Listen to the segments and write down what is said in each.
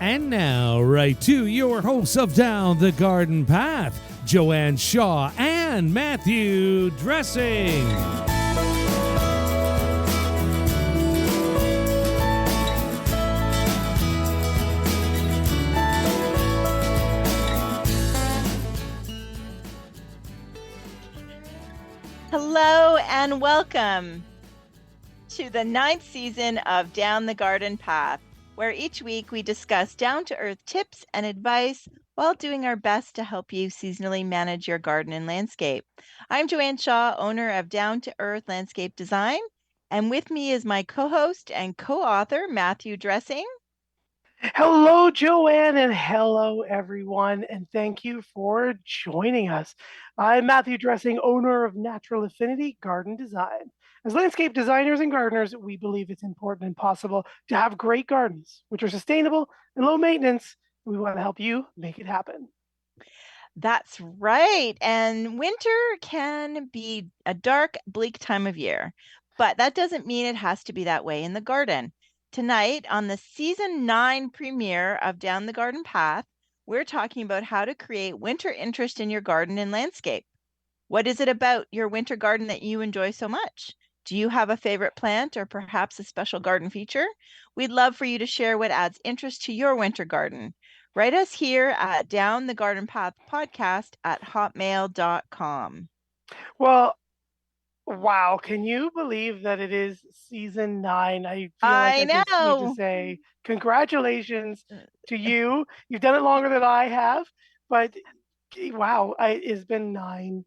And now, right to your hosts of Down the Garden Path, Joanne Shaw and Matthew Dressing. Hello and welcome to the 9th season of Down the Garden Path, where each week we discuss down-to-earth tips and advice while doing our best to help you seasonally manage your garden and landscape. I'm Joanne Shaw, owner of Down2Earth Landscape Design, and with me is my co-host and co-author, Matthew Dressing. Hello, Joanne, and hello, everyone, and thank you for joining us. I'm Matthew Dressing, owner of Natural Affinity Garden Design. As landscape designers and gardeners, we believe it's important and possible to have great gardens, which are sustainable and low maintenance. We want to help you make it happen. That's right. And winter can be a dark, bleak time of year, but that doesn't mean it has to be that way in the garden. Tonight, on the season 9 premiere of Down the Garden Path, we're talking about how to create winter interest in your garden and landscape. What is it about your winter garden that you enjoy so much? Do you have a favorite plant or perhaps a special garden feature? We'd love for you to share what adds interest to your winter garden. Write us here at Down the Garden Path podcast at hotmail.com. Well, wow, can you believe that it is season 9? I feel like I just need to say congratulations to you. You've done it longer than I have, but wow, it's been 9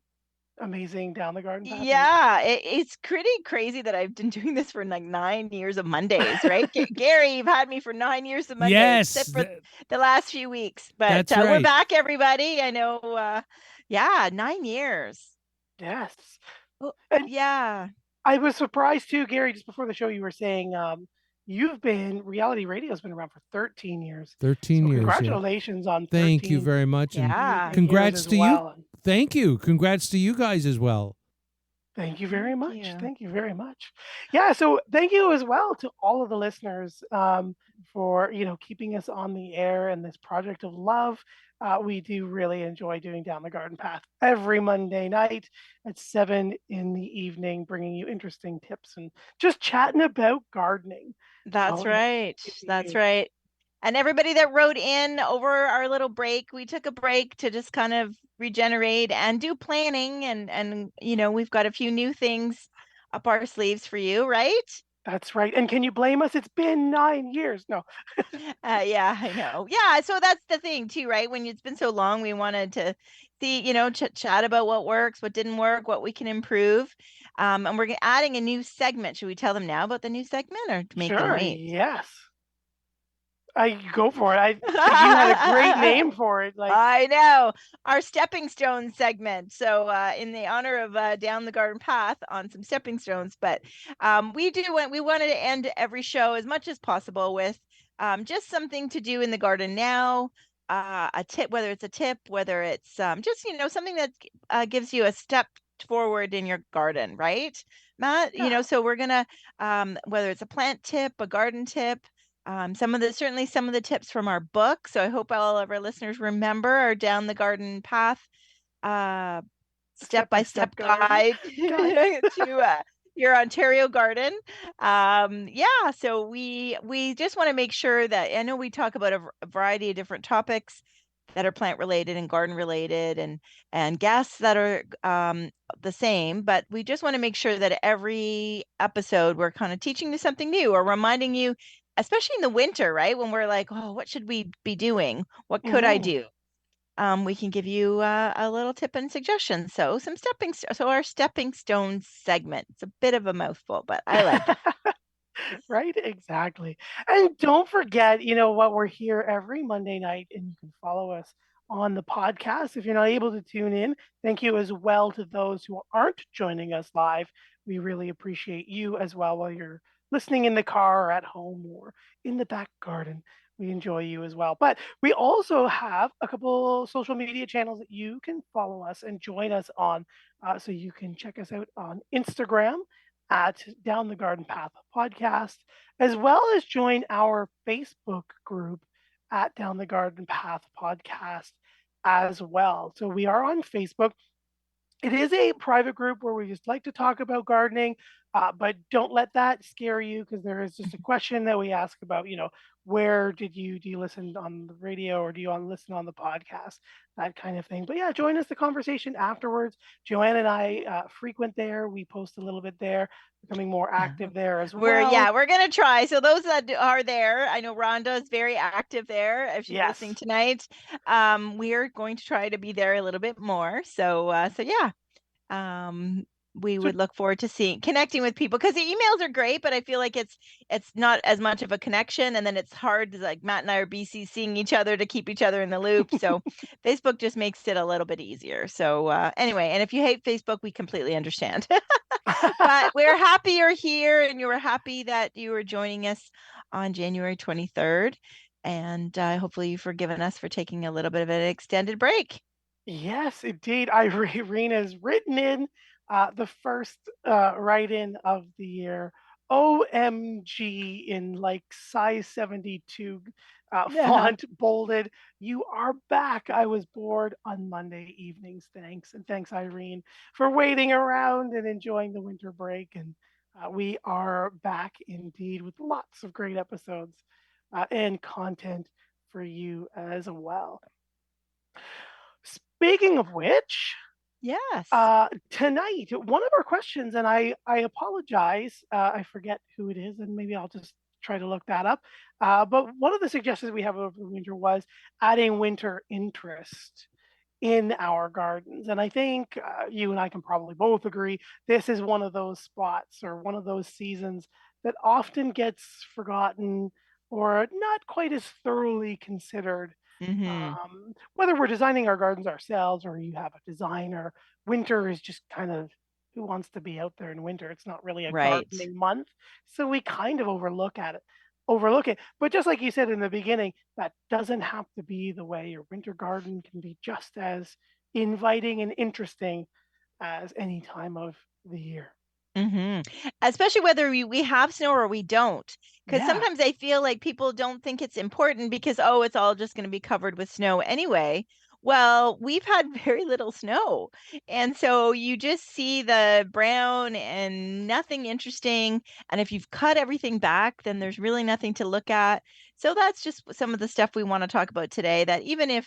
amazing Down the Garden Path. Yeah, it's pretty crazy that I've been doing this for like 9 years of Mondays, right? Gary, you've had me for 9 years of Mondays, Yes, except for the last few weeks. But that's right. We're back, everybody. I know, 9 years. Yes. Oh, and yeah. I was surprised too, Gary, just before the show you were saying reality radio has been around for 13 years. 13 years. Congratulations on 13. Thank you very much. Yeah. And congrats to well. you. Thank you. Congrats to you guys as well. Thank you very much. Thank you very much. Yeah, so thank you as well to all of the listeners for keeping us on the air and this project of love. We do really enjoy doing Down the Garden Path every Monday night at 7 in the evening, bringing you interesting tips and just chatting about gardening. That's right. That's right. And everybody that wrote in over our little break, we took a break to just kind of regenerate and do planning. And we've got a few new things up our sleeves for you, right? That's right. And can you blame us? It's been 9 years. No. Yeah, I know. Yeah. So that's the thing too, right? When it's been so long, we wanted to see, chat about what works, what didn't work, what we can improve. And we're adding a new segment. Should we tell them now about the new segment or make them wait? Yes. I go for it. I think you had a great name for it. I know, our stepping stone segment. So in the honor of Down the Garden Path on some stepping stones, but we wanted to end every show as much as possible with just something to do in the garden now, a tip, whether it's just something that gives you a step forward in your garden, right, Matt? Yeah. So we're gonna whether it's a plant tip, a garden tip. Some of the tips from our book. So I hope all of our listeners remember our Down the Garden Path step-by-step guide to your Ontario garden. So we just want to make sure that, I know we talk about a variety of different topics that are plant related and garden related and guests that are the same, but we just want to make sure that every episode we're kind of teaching you something new or reminding you, especially in the winter, right? When we're like, oh, what should we be doing? What could I do? We can give you a little tip and suggestion. So our stepping stone segment. It's a bit of a mouthful, but I like it. Right, exactly. And don't forget, what, we're here every Monday night, and you can follow us on the podcast if you're not able to tune in. Thank you as well to those who aren't joining us live. We really appreciate you as well while you're listening in the car or at home or in the back garden. We enjoy you as well. But we also have a couple social media channels that you can follow us and join us on. So you can check us out on Instagram at Down the Garden Path Podcast, as well as join our Facebook group, at Down the Garden Path podcast as well. So we are on Facebook. It is a private group where we just like to talk about gardening, but don't let that scare you because there is just a question that we ask about, where do you listen on the radio or do you listen on the podcast, that kind of thing. But yeah, join us the conversation afterwards. Joanne and I frequent there. We post a little bit there, becoming more active there as well. We're gonna try. So those that are there, I know Rhonda is very active there. If she's listening tonight, we are going to try to be there a little bit more. So yeah, we would look forward to connecting with people because the emails are great, but I feel like it's not as much of a connection, and then it's hard. Like Matt and I are seeing each other to keep each other in the loop. So Facebook just makes it a little bit easier. So anyway, and if you hate Facebook, we completely understand. But we're happy you're here, and you were happy that you were joining us on January 23rd, and hopefully you've forgiven us for taking a little bit of an extended break. Yes, indeed. Irene has written in the first write-in of the year. OMG in like size 72 font, bolded. You are back. I was bored on Monday evenings. Thanks. And thanks, Irene, for waiting around and enjoying the winter break. And we are back indeed with lots of great episodes and content for you as well. Speaking of which, yes, tonight, one of our questions, and I apologize, I forget who it is, and maybe I'll just try to look that up. But one of the suggestions we have over the winter was adding winter interest in our gardens. And I think you and I can probably both agree this is one of those spots or one of those seasons that often gets forgotten or not quite as thoroughly considered. Whether we're designing our gardens ourselves or you have a designer, winter is just kind of who wants to be out there in winter? It's not really a gardening month. So we kind of overlook it. But just like you said in the beginning, that doesn't have to be the way. Your winter garden can be just as inviting and interesting as any time of the year. Especially whether we have snow or we don't, because sometimes I feel like people don't think it's important because, it's all just going to be covered with snow anyway. Well, we've had very little snow, and so you just see the brown and nothing interesting. And if you've cut everything back, then there's really nothing to look at. So that's just some of the stuff we want to talk about today, that even if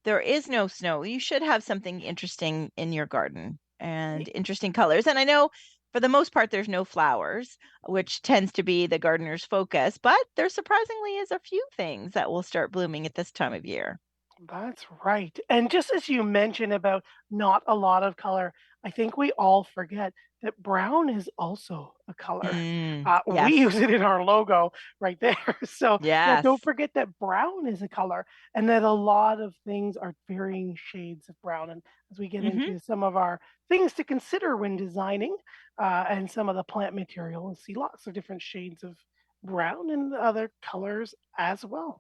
there is no snow, you should have something interesting in your garden and interesting colors. And I know for the most part, there's no flowers, which tends to be the gardener's focus, but there surprisingly is a few things that will start blooming at this time of year. That's right. And just as you mentioned about not a lot of color, I think we all forget that brown is also a color. We use it in our logo right there. So don't forget that brown is a color and that a lot of things are varying shades of brown. And as we get into some of our things to consider when designing and some of the plant material, we'll see lots of different shades of brown and other colors as well.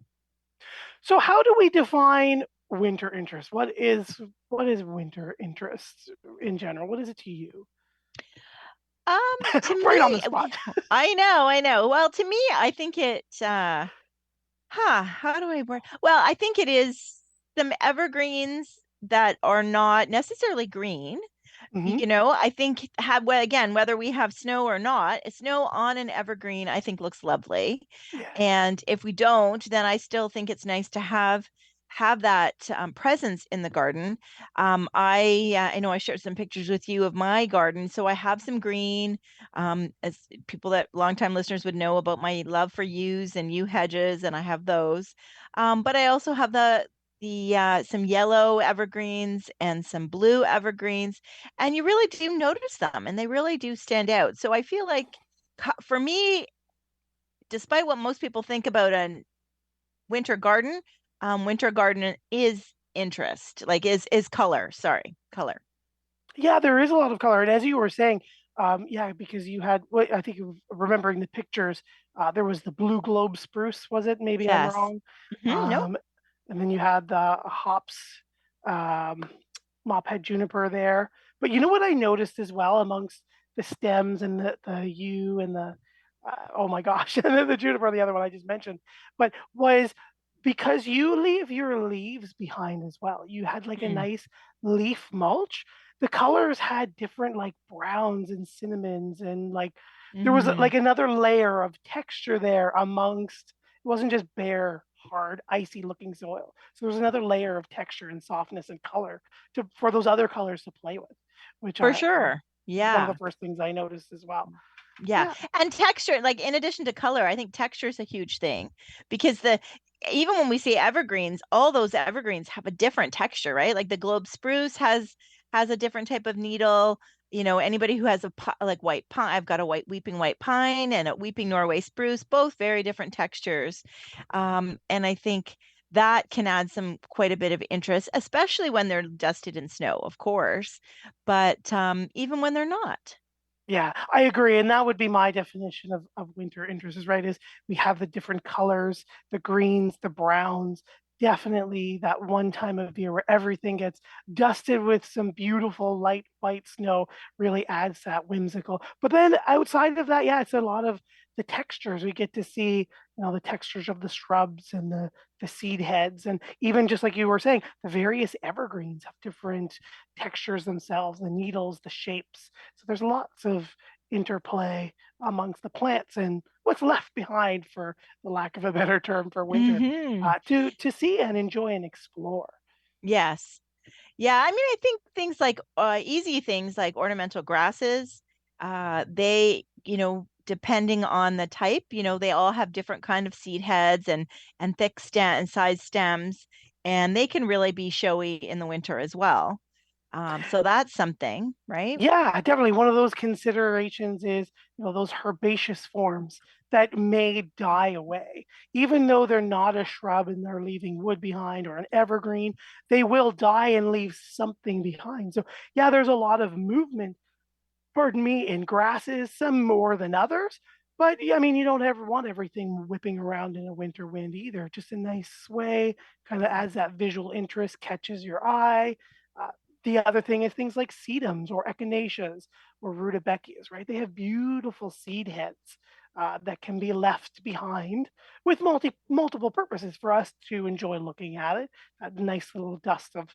So how do we define winter interest? What is winter interest in general? What is it to you? To right me, on the spot. I know. Well, to me, I think it how do I word? Well, I think it is some evergreens that are not necessarily green. I think whether we have snow or not, snow on an evergreen, I think looks lovely. And if we don't, then I still think it's nice to have that presence in the garden. I know I shared some pictures with you of my garden, so I have some green. As people that longtime listeners would know about my love for yews and yew hedges, and I have those. But I also have some yellow evergreens and some blue evergreens, and you really do notice them and they really do stand out. So I feel like for me, despite what most people think about a winter garden is interest, like is color. Yeah, there is a lot of color. And as you were saying, because you had, I think remembering the pictures, there was the blue globe spruce, was it? Maybe I'm wrong. No. And then you had the hops, mophead juniper there. But you know what I noticed as well amongst the stems and the yew and the, oh my gosh, and then the juniper, the other one I just mentioned, but was because you leave your leaves behind as well. You had like a nice leaf mulch. The colors had different like browns and cinnamons, and like there was Mm-hmm. like another layer of texture there amongst, it wasn't just bare, hard, icy looking soil. So there was another layer of texture and softness and color to for those other colors to play with, which For I sure. was one of the Yeah. first things I noticed as well. Yeah. Yeah. And texture, like in addition to color, I think texture is a huge thing because the even when we say evergreens, all those evergreens have a different texture, right? Like the globe spruce has a different type of needle. You know, anybody who has like white pine, I've got a weeping white pine and a weeping Norway spruce, both very different textures. And I think that can add some quite a bit of interest, especially when they're dusted in snow, of course, but even when they're not. Yeah, I agree. And that would be my definition of winter interest is right, is we have the different colors, the greens, the browns, definitely that one time of year where everything gets dusted with some beautiful light white snow really adds that whimsical. But then outside of that, yeah, it's a lot of the textures. We get to see, the textures of the shrubs and the seed heads. And even just like you were saying, the various evergreens have different textures themselves, the needles, the shapes. So there's lots of interplay amongst the plants and what's left behind, for the lack of a better term, for winter, Hmm. to see and enjoy and explore. Yes. Yeah, I mean, I think things like easy things like ornamental grasses, they, depending on the type, they all have different kind of seed heads and thick stem and size stems, and they can really be showy in the winter as well. So that's something, right? Yeah, definitely. One of those considerations is, those herbaceous forms that may die away. Even though they're not a shrub and they're leaving wood behind, or an evergreen, they will die and leave something behind. So, yeah, there's a lot of movement, pardon me, in grasses, some more than others. But yeah, I mean, you don't ever want everything whipping around in a winter wind either. Just a nice sway kind of adds that visual interest, catches your eye. Uh, the other thing is things like sedums or echinaceas or rudbeckias, right? They have beautiful seed heads that can be left behind with multiple purposes for us to enjoy looking at it. That nice little dust of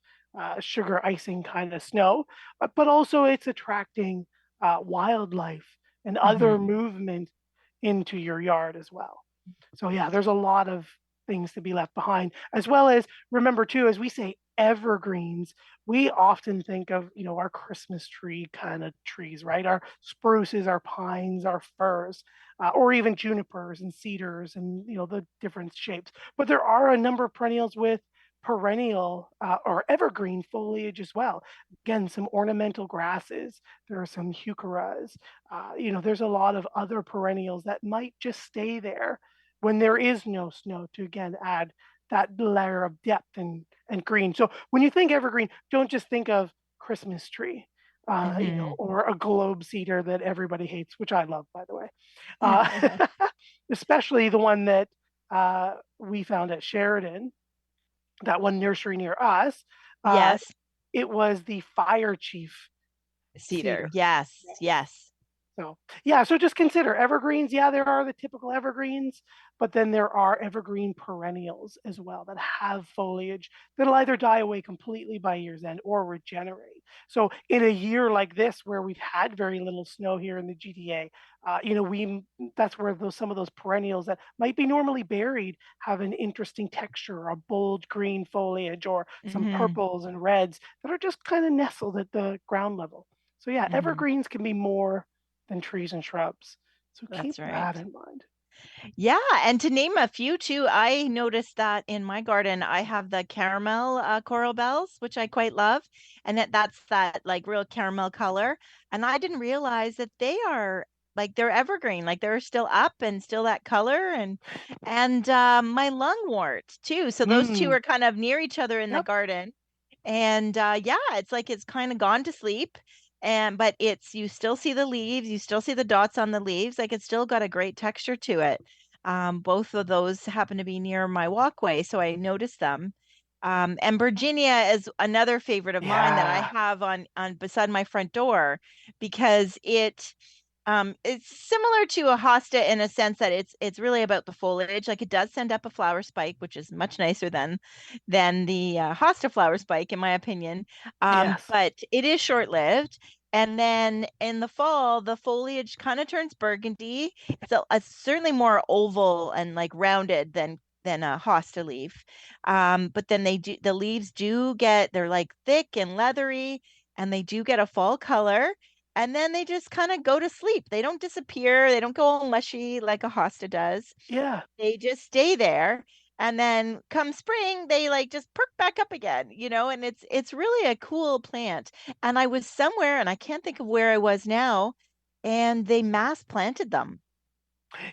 sugar icing kind of snow, but also it's attracting wildlife and other Hmm. movement into your yard as well. So yeah, there's a lot of things to be left behind, as well as remember too, as we say evergreens, we often think of, our Christmas tree kind of trees, right? Our spruces, our pines, our firs, or even junipers and cedars, and the different shapes. But there are a number of perennials with perennial or evergreen foliage as well. Again, some ornamental grasses. There are some heucheras. There's a lot of other perennials that might just stay there when there is no snow, to again add that layer of depth and green. So when you think evergreen, don't just think of Christmas tree, Hmm. or a globe cedar that everybody hates, which I love, by the way. Uh, especially the one that we found at Sheridan, that one nursery near us. Uh, Yes. it was the fire chief Cedar. cedar. Yes. Yes. Yes. So yeah, so just consider evergreens. Yeah, there are the typical evergreens, but then there are evergreen perennials as well that have foliage that'll either die away completely by year's end or regenerate. So in a year like this, where we've had very little snow here in the GTA, we that's where some of those perennials that might be normally buried have an interesting texture, a bold green foliage, or some Hmm. purples and reds that are just kind of nestled at the ground level. So yeah, Hmm. evergreens can be more than trees and shrubs. So keep That's right. that in mind. Yeah, and to name a few too, I noticed that in my garden I have the caramel coral bells, which I quite love, and that's that like real caramel color. And I didn't realize that they are like they're evergreen, like they're still up and still that color, and my lungwort too. So those two Mm, are kind of near each other in the yep. garden, and yeah, it's like it's kind of gone to sleep. And but it's you still see the leaves, you still see the dots on the leaves, like it's still got a great texture to it. Both of those happen to be near my walkway, so I noticed them. And Virginia is another favorite of mine that I Yeah. have on beside my front door because It's similar to a hosta in a sense that it's really about the foliage. Like it does send up a flower spike, which is much nicer than the hosta flower spike, in my opinion. Yes. But it is short-lived. And then in the fall, the foliage kind of turns burgundy. It's certainly more oval and like rounded than a hosta leaf. But then the leaves they're like thick and leathery, and they do get a fall color, and then they just kind of go to sleep. They don't disappear. They don't go all mushy like a hosta does. Yeah. They just stay there. And then come spring, they like just perk back up again, and it's really a cool plant. And I was somewhere and I can't think of where I was now, and they mass planted them.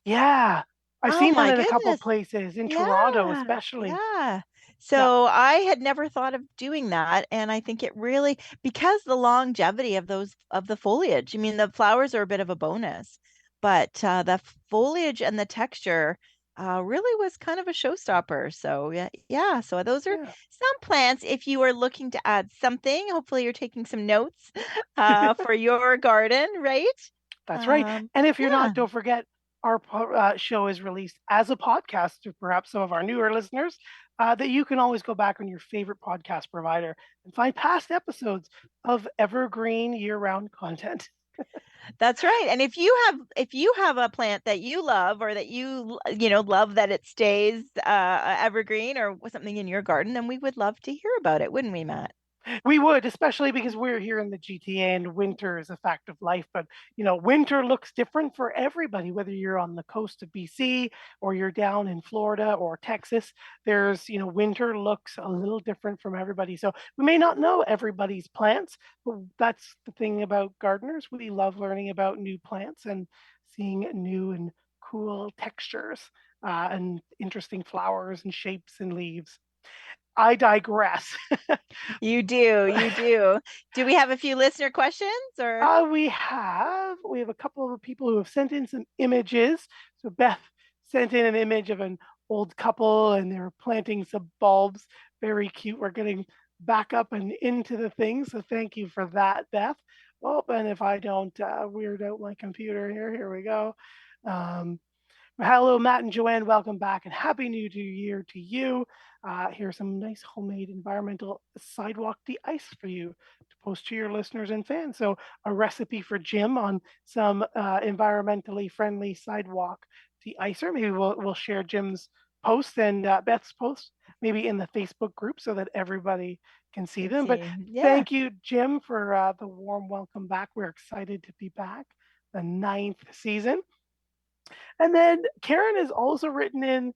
Yeah. I've Oh seen that my in a couple goodness. places, in Toronto Yeah. especially. Yeah. Yeah. So I had never thought of doing that. And I think it really, because the longevity of the foliage, I mean, the flowers are a bit of a bonus, but the foliage and the texture really was kind of a showstopper. So yeah, yeah. So those are Yeah. some plants. If you are looking to add something, hopefully you're taking some notes for your garden, right? That's right. And if you're Yeah. not, don't forget our show is released as a podcast to perhaps some of our newer listeners, that you can always go back on your favorite podcast provider and find past episodes of evergreen year-round content. That's right. And if you have a plant that you love, or that love that it stays evergreen, or something in your garden, then we would love to hear about it, wouldn't we, Matt? We would, especially because we're here in the GTA and winter is a fact of life. But, winter looks different for everybody, whether you're on the coast of BC or you're down in Florida or Texas. Winter looks a little different from everybody. So we may not know everybody's plants, but that's the thing about gardeners. We love learning about new plants and seeing new and cool textures, and interesting flowers and shapes and leaves. I digress. You do, you do. Do we have a few listener questions, or? We have a couple of people who have sent in some images. So Beth sent in an image of an old couple and they're planting some bulbs. Very cute. We're getting back up and into the thing. So thank you for that, Beth. Oh, and if I don't weird out my computer here we go. Um, Hello, Matt and Joanne. Welcome back and Happy New Year to you. Here's some nice homemade environmental sidewalk de-ice for you to post to your listeners and fans. So, a recipe for Jim on some environmentally friendly sidewalk de-icer. Maybe we'll share Jim's post and Beth's post, maybe in the Facebook group so that everybody can see Let's them. But see. Yeah. thank you, Jim, for the warm welcome back. We're excited to be back, the 9th season. And then Karen has also written in,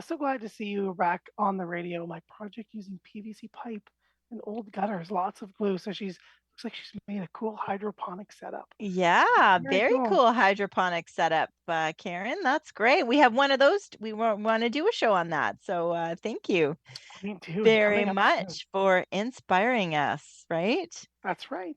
so glad to see you back on the radio. My project using PVC pipe and old gutters, lots of glue. So looks like she's made a cool hydroponic setup. Yeah, Very very cool. cool hydroponic setup, Karen. That's great. We have one of those. We want to do a show on that. So thank you Me too. And very coming up soon. much for inspiring us, right? That's right.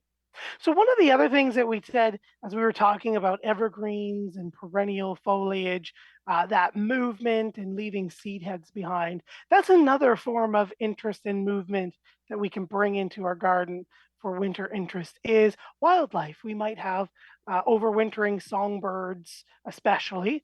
So one of the other things that we said as we were talking about evergreens and perennial foliage, that movement and leaving seed heads behind, that's another form of interest and movement that we can bring into our garden for winter interest is wildlife. We might have overwintering songbirds, especially,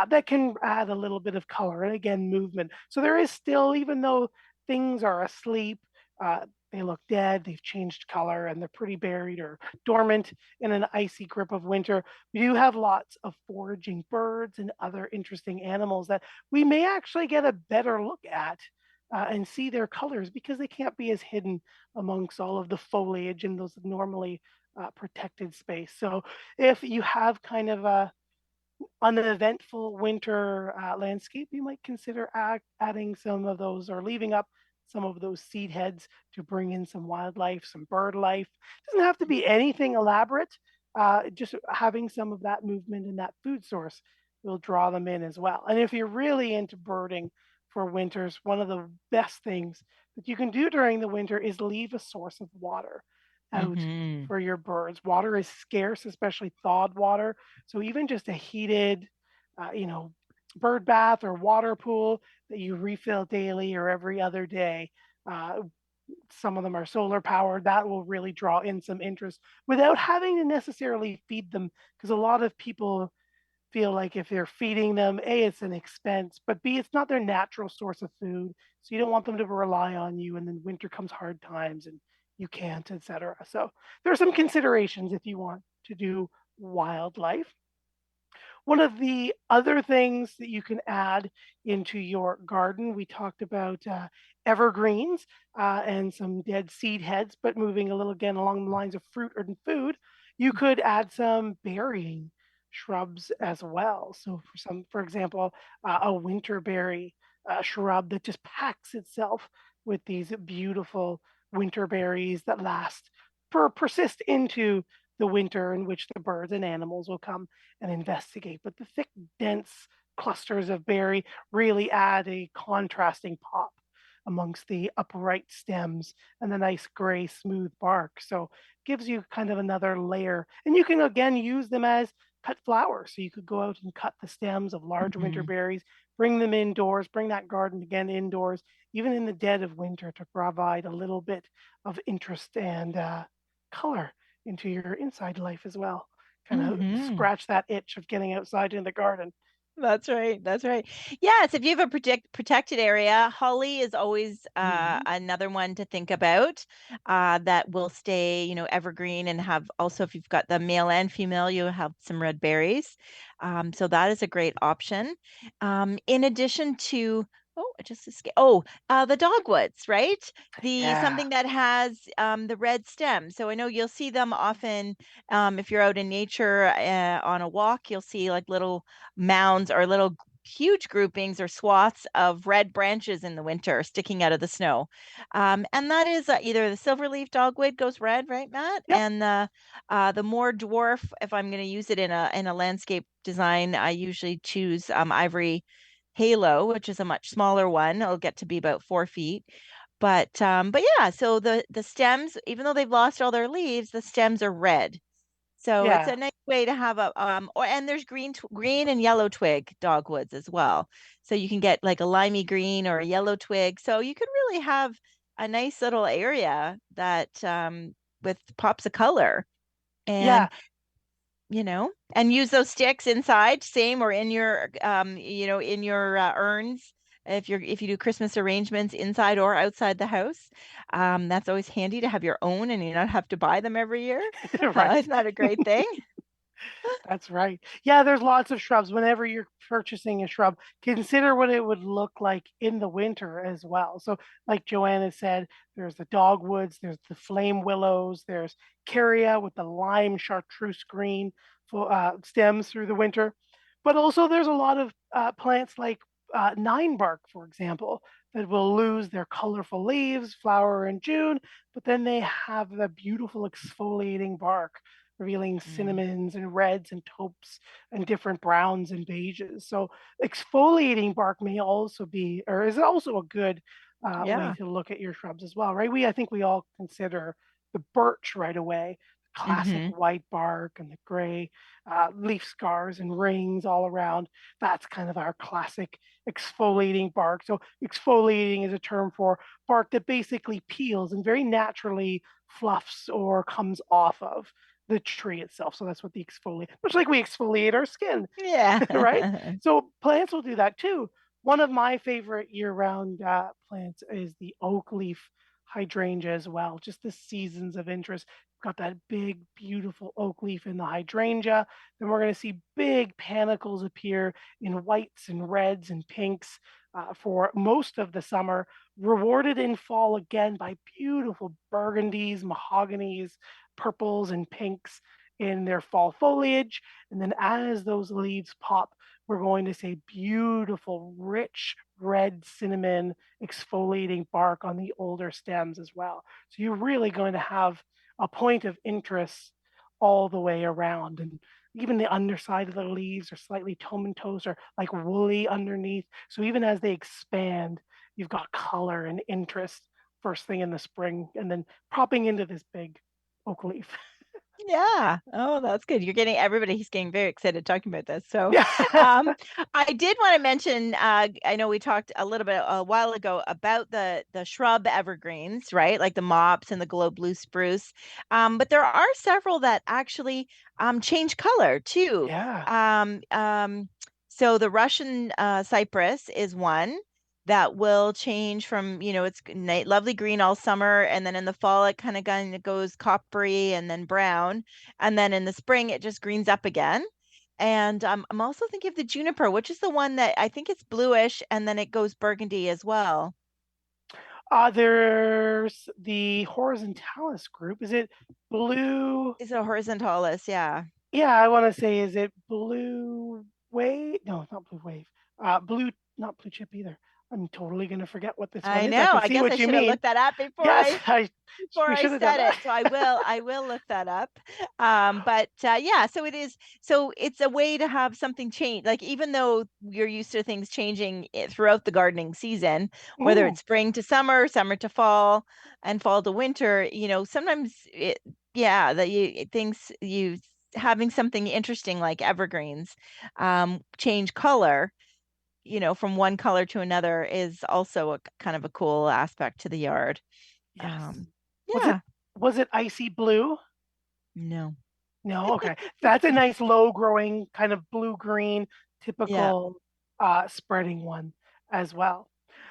that can add a little bit of color and again, movement. So there is still, even though things are asleep, uh, they look dead, they've changed color, and they're pretty buried or dormant in an icy grip of winter. We do have lots of foraging birds and other interesting animals that we may actually get a better look at and see their colors because they can't be as hidden amongst all of the foliage in those normally protected space. So if you have kind of a uneventful winter landscape, you might consider adding some of those or leaving up some of those seed heads to bring in some wildlife, some bird life. It doesn't have to be anything elaborate. Just having some of that movement and that food source will draw them in as well. And if you're really into birding for winters, one of the best things that you can do during the winter is leave a source of water out Mm-hmm. for your birds. Water is scarce, especially thawed water. So even just a heated, uh, you know, bird bath or water pool that you refill daily or every other day, uh, some of them are solar powered. That will really draw in some interest without having to necessarily feed them, because a lot of people feel like if they're feeding them, A, it's an expense, but B, it's not their natural source of food. So you don't want them to rely on you, and then winter comes hard times and you can't, etc. So there are some considerations if you want to do wildlife. One of the other things that you can add into your garden, we talked about evergreens and some dead seed heads, but moving a little again along the lines of fruit and food, you could add some berrying shrubs as well. So for example, a winterberry shrub that just packs itself with these beautiful winter berries that persist into the winter, in which the birds and animals will come and investigate. But the thick, dense clusters of berry really add a contrasting pop amongst the upright stems and the nice gray, smooth bark. So gives you kind of another layer. And you can again use them as cut flowers. So you could go out and cut the stems of large winter Mhm. berries, bring them indoors, bring that garden again indoors, even in the dead of winter, to provide a little bit of interest and color into your inside life as well. Kind of Mhm. scratch that itch of getting outside in the garden. That's right. That's right. Yes, if you have a protected area, holly is always Mhm. another one to think about that will stay, evergreen and have also, if you've got the male and female, you have some red berries. So that is a great option. In addition to, oh, I just escaped. Oh, the dogwoods, right? The Yeah. something that has the red stem. So I know you'll see them often if you're out in nature on a walk, you'll see like little mounds or little huge groupings or swaths of red branches in the winter sticking out of the snow. And that is either the silverleaf dogwood goes red, right, Matt? Yep. And the more dwarf, if I'm going to use it in a landscape design, I usually choose ivory halo, which is a much smaller one. It'll get to be about 4 feet. But yeah, so the stems, even though they've lost all their leaves, the stems are red. So it's Yeah. a nice way to have a or and there's green and yellow twig dogwoods as well. So you can get like a limey green or a yellow twig. So you could really have a nice little area that with pops of color. Yeah. And and use those sticks inside, same or in your in your urns if you do Christmas arrangements inside or outside the house. That's always handy to have your own and you not have to buy them every year. Right. Isn't that a great thing? That's right. Yeah, there's lots of shrubs. Whenever you're purchasing a shrub, consider what it would look like in the winter as well. So, like Joanna said, there's the dogwoods, there's the flame willows, there's carria with the lime chartreuse green stems through the winter. But also, there's a lot of plants like nine bark, for example, that will lose their colorful leaves, flower in June, but then they have the beautiful exfoliating bark revealing Mm. cinnamons and reds and taupes and different browns and beiges. So exfoliating bark may also be, or is also a good way Yeah. to look at your shrubs as well, right? I think we all consider the birch right away, the classic Hmm. white bark and the gray leaf scars and rings all around. That's kind of our classic exfoliating bark. So exfoliating is a term for bark that basically peels and very naturally fluffs or comes off of the tree itself. So that's what the exfoliate, much like we exfoliate our skin, right? Yeah. So plants will do that too. One of my favorite year-round plants is the oak leaf hydrangea as well. Just the seasons of interest. Got that big, beautiful oak leaf in the hydrangea. Then we're going to see big panicles appear in whites and reds and pinks for most of the summer, rewarded in fall again by beautiful burgundies, mahoganies, purples, and pinks in their fall foliage. And then as those leaves pop, we're going to see beautiful, rich red cinnamon exfoliating bark on the older stems as well. So you're really going to have a point of interest all the way around. And even the underside of the leaves are slightly tomentose or like woolly underneath. So even as they expand, you've got color and interest first thing in the spring and then popping into this big oak leaf. Yeah. Oh, that's good. You're getting everybody. He's getting very excited talking about this. So, Yeah. I did want to mention. I know we talked a little bit a while ago about the shrub evergreens, right? Like the mops and the glow blue spruce. But there are several that actually change color too. Yeah. Um, um, so the Russian cypress is one that will change from, it's lovely green all summer, and then in the fall it kind of goes coppery and then brown, and then in the spring it just greens up again. And I'm also thinking of the juniper, which is the one that I think it's bluish and then it goes burgundy as well. There's the horizontalis group. Is it blue? Is it a horizontalis? Yeah. Yeah, I want to say, is it blue wave? No, it's not blue wave. Blue, not blue chip either. I'm totally gonna forget what this one I is. I know. can I see guess I what you should have mean. looked that up Yes, before we I should have done said it. that. So I will look that up. But yeah, so it is. So it's a way to have something change. Like even though you're used to things changing throughout the gardening season, whether Ooh, it's spring to summer, summer to fall, and fall to winter, sometimes yeah, that things you having something interesting like evergreens, change color, from one color to another is also a kind of a cool aspect to the yard. yes. Um, Was it yeah, was it icy blue? no, No, okay. That's a nice low growing kind of blue green yeah, typical spreading one as well.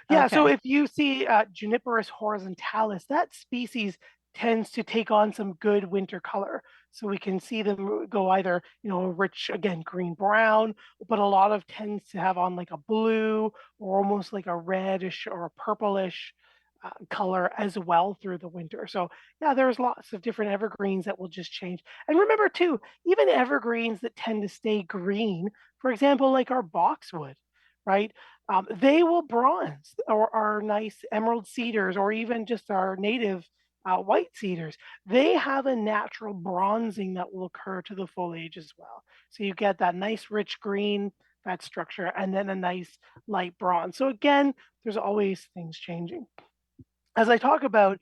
Yeah, so okay, if you see Juniperus horizontalis, that species tends to take on some good winter color. So we can see them go either, a rich, again, green brown, but a lot of tends to have on like a blue or almost like a reddish or a purplish color as well through the winter. So yeah, there's lots of different evergreens that will just change. And remember too, even evergreens that tend to stay green, for example, like our boxwood, right? They will bronze, or our nice emerald cedars, or even just our native white cedars. They have a natural bronzing that will occur to the foliage as well. So you get that nice rich green, that structure, and then a nice light bronze. So again, there's always things changing. As I talk about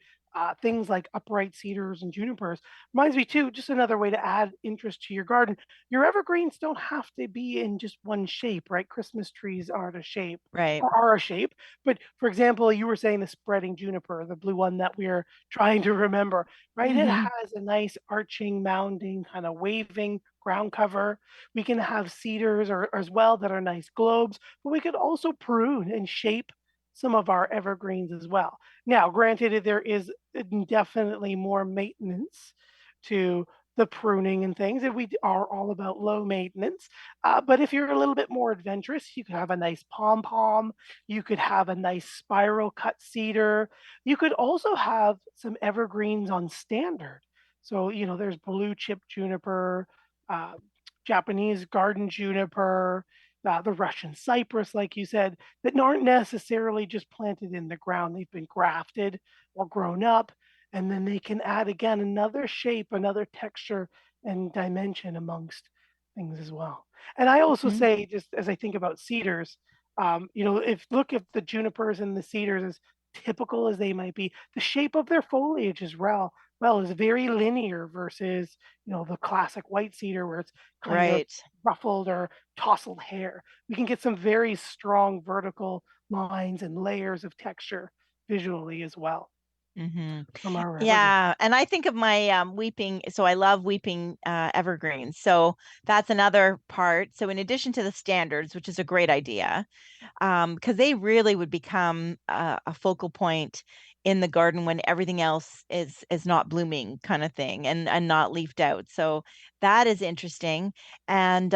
things like upright cedars and junipers, reminds me too, just another way to add interest to your garden. Your evergreens don't have to be in just one shape, right? Christmas trees aren't a shape right. or are a shape. But for example, you were saying the spreading juniper, the blue one that we're trying to remember, right? It Hmm. has a nice arching, mounding, kind of waving ground cover. We can have cedars or as well that are nice globes, but we could also prune and shape some of our evergreens as well. Now, granted, there is definitely more maintenance to the pruning and things, and we are all about low maintenance. But if you're a little bit more adventurous, you could have a nice pom pom. You could have a nice spiral cut cedar. You could also have some evergreens on standard. So, there's blue chip juniper, uh, Japanese garden juniper, the Russian cypress, like you said, that aren't necessarily just planted in the ground. They've been grafted or grown up, and then they can add again another shape, another texture and dimension amongst things as well. And I also Hmm. say, just as I think about cedars, if the junipers and the cedars, as typical as they might be, the shape of their foliage as well is very linear versus the classic white cedar where it's kind of Right. ruffled or tousled hair. We can get some very strong vertical lines and layers of texture visually as well Hmm. from our evergreen. Yeah, and I think of my weeping, so I love weeping evergreens. So that's another part. So in addition to the standards, which is a great idea, because they really would become a focal point in the garden when everything else is not blooming, kind of thing, and not leafed out. So that is interesting. And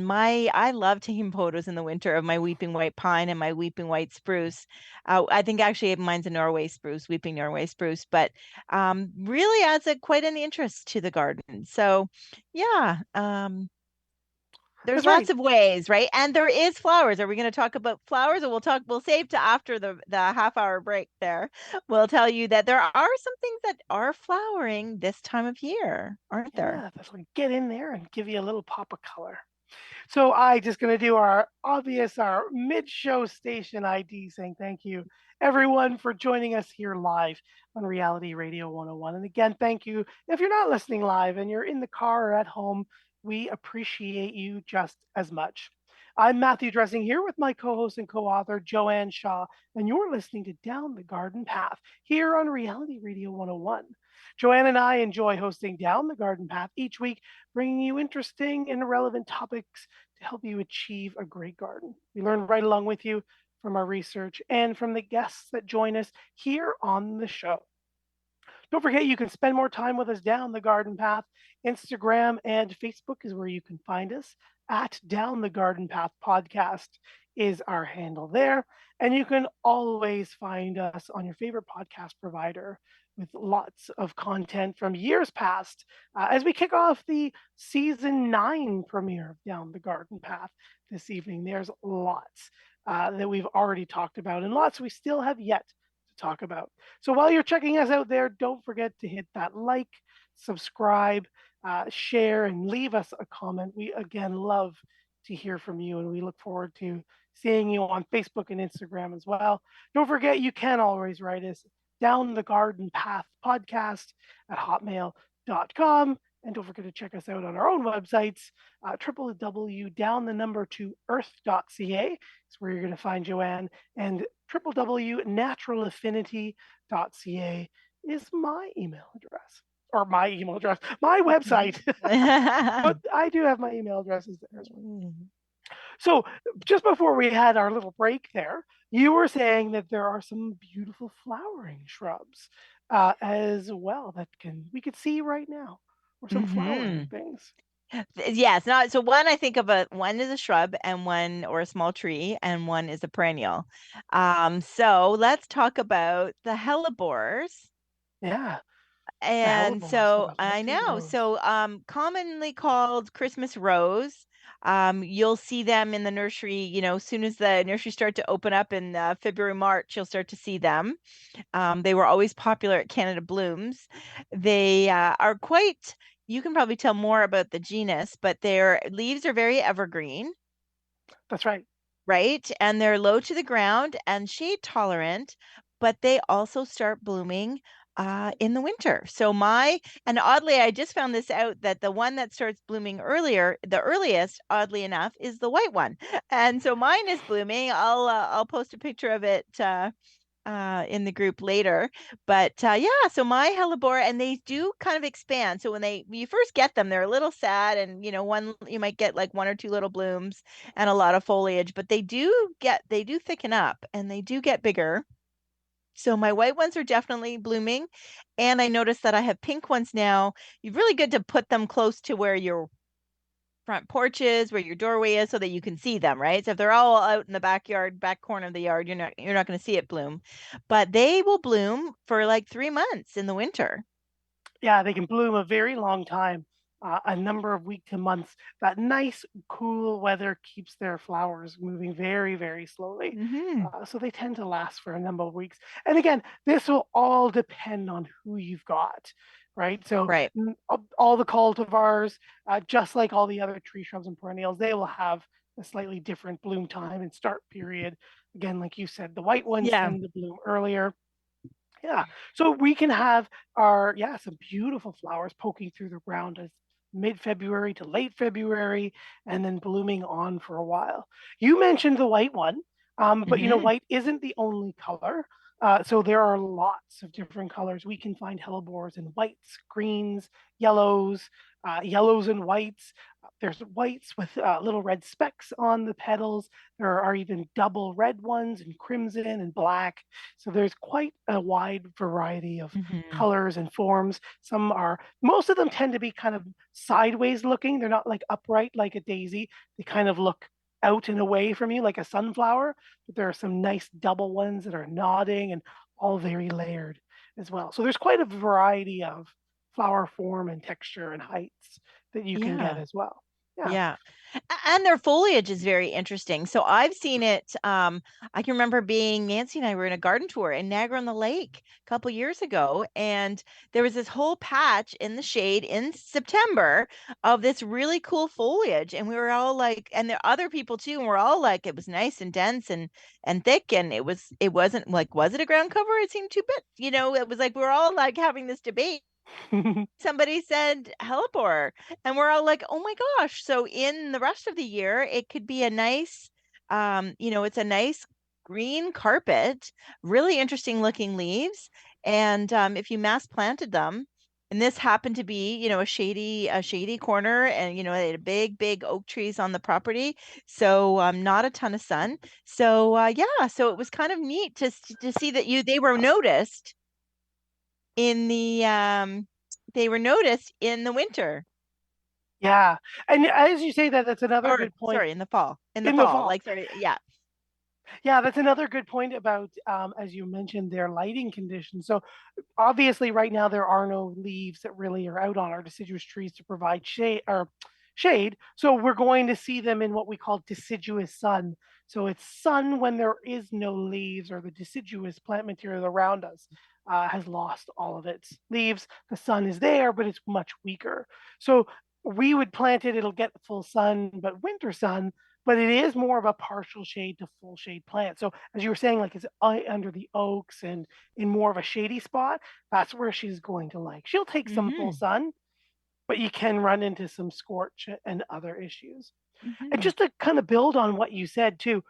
my I love taking photos in the winter of my weeping white pine and my weeping white spruce. I think actually mine's a Norway spruce, weeping Norway spruce, but really adds quite an interest to the garden. So yeah, there's That's lots right. of ways, right? And there is flowers. Are we going to talk about flowers, or we'll save to after the half-hour break there. We'll tell you that there are some things that are flowering this time of year, aren't there? Yeah, that's like get in there and give you a little pop of color. So I just gonna do our obvious, our mid-show station ID saying thank you everyone for joining us here live on Reality Radio 101. And again, thank you. If you're not listening live and you're in the car or at home, we appreciate you just as much. I'm Matthew Dressing here with my co host and co author, Joanne Shaw, and you're listening to Down the Garden Path here on Reality Radio 101. Joanne and I enjoy hosting Down the Garden Path each week, bringing you interesting and relevant topics to help you achieve a great garden. We learn right along with you from our research and from the guests that join us here on the show. Don't forget, you can spend more time with us down the garden path. Instagram and Facebook is where you can find us. At Down the Garden Path Podcast is our handle there. And you can always find us on your favorite podcast provider with lots of content from years past as we kick off the season 9 premiere of Down the Garden Path this evening. There's lots that we've already talked about and lots we still have yet to talk about. So while you're checking us out there, don't forget to hit that like, subscribe, share, and leave us a comment. We again love to hear from you, and we look forward to seeing you on Facebook and Instagram as well. Don't forget, you can always write us down the garden path podcast at hotmail.com. And don't forget to check us out on our own websites, www.down2earth.ca is where you're going to find Joanne, and www.naturalaffinity.ca is my email address. Or my email address, my website. But I do have my email addresses there as well. So just before we had our little break there, you were saying that there are some beautiful flowering shrubs as well that we could see right now, or some flowering things. Yes, not so one I think of one is a shrub and one or a small tree and one is a perennial. So let's talk about the hellebores. Yeah. And so I know. So commonly called Christmas rose. You'll see them in the nursery, as soon as the nursery start to open up in February, March, you'll start to see them. They were always popular at Canada Blooms. They are quite, you can probably tell more about the genus, but their leaves are very evergreen. That's right. Right. And they're low to the ground and shade tolerant, but they also start blooming in the winter. And oddly, I just found this out that the one that starts blooming earlier, the earliest, oddly enough, is the white one. And so mine is blooming. I'll post a picture of it in the group later. But so my hellebore, and they do kind of expand. So when you first get them, they're a little sad, and you might get like 1 or 2 little blooms and a lot of foliage, but they do thicken up and they do get bigger. So my white ones are definitely blooming, and I noticed that I have pink ones now. You're really good to put them close to where your front porch is, where your doorway is, so that you can see them, right? So if they're all out in the backyard, back corner of the yard, you're not going to see it bloom, but they will bloom for like 3 months in the winter. Yeah, they can bloom a very long time, a number of weeks to months. That nice, cool weather keeps their flowers moving very, very slowly. So they tend to last for a number of weeks. And again, this will all depend on who you've got, right? So right. All the cultivars, just like all the other tree shrubs and perennials, they will have a slightly different bloom time and start period. Again, like you said, the white ones tend to bloom earlier. Yeah, so we can have some beautiful flowers poking through the ground as mid-February to late February, and then blooming on for a while. You mentioned the white one, but white isn't the only color. So there are lots of different colors. We can find hellebores in whites, greens, yellows, yellows and whites. There's whites with little red specks on the petals. There are even double red ones and crimson and black. So there's quite a wide variety of colors and forms. Most of them tend to be kind of sideways looking. They're not like upright like a daisy. They kind of look out and away from you like a sunflower, but there are some nice double ones that are nodding and all very layered as well. So there's quite a variety of flower form and texture and heights that you can get as well. Yeah. And their foliage is very interesting. So I've seen it. I can remember Nancy and I were in a garden tour in Niagara-on-the-Lake a couple years ago, and there was this whole patch in the shade in September of this really cool foliage. And we were all like, and there are other people too, and we're all like, it was nice and dense and thick, and it wasn't like, was it a ground cover? It seemed too bit, it was like we were all like having this debate. Somebody said hellebore, and we're all like, oh my gosh. So in the rest of the year it could be a nice, it's a nice green carpet, really interesting looking leaves. And if you mass planted them, and this happened to be, a shady corner, and they had big oak trees on the property, so not a ton of sun. So yeah, so it was kind of neat to see that they were noticed in the winter. Yeah. And as you say that, that's another Or good point. sorry, in the fall. Like, sorry, yeah. Yeah, that's another good point about, as you mentioned, their lighting conditions. So obviously right now there are no leaves that really are out on our deciduous trees to provide shade. So we're going to see them in what we call deciduous sun. So it's sun when there is no leaves, or the deciduous plant material around us has lost all of its leaves. The sun is there, but it's much weaker. So we would plant it, it'll get full sun, but winter sun, but it is more of a partial shade to full shade plant. So as you were saying, like it's under the oaks and in more of a shady spot, that's where she's going to like. She'll take some full sun, but you can run into some scorch and other issues. And just to kind of build on what you said too,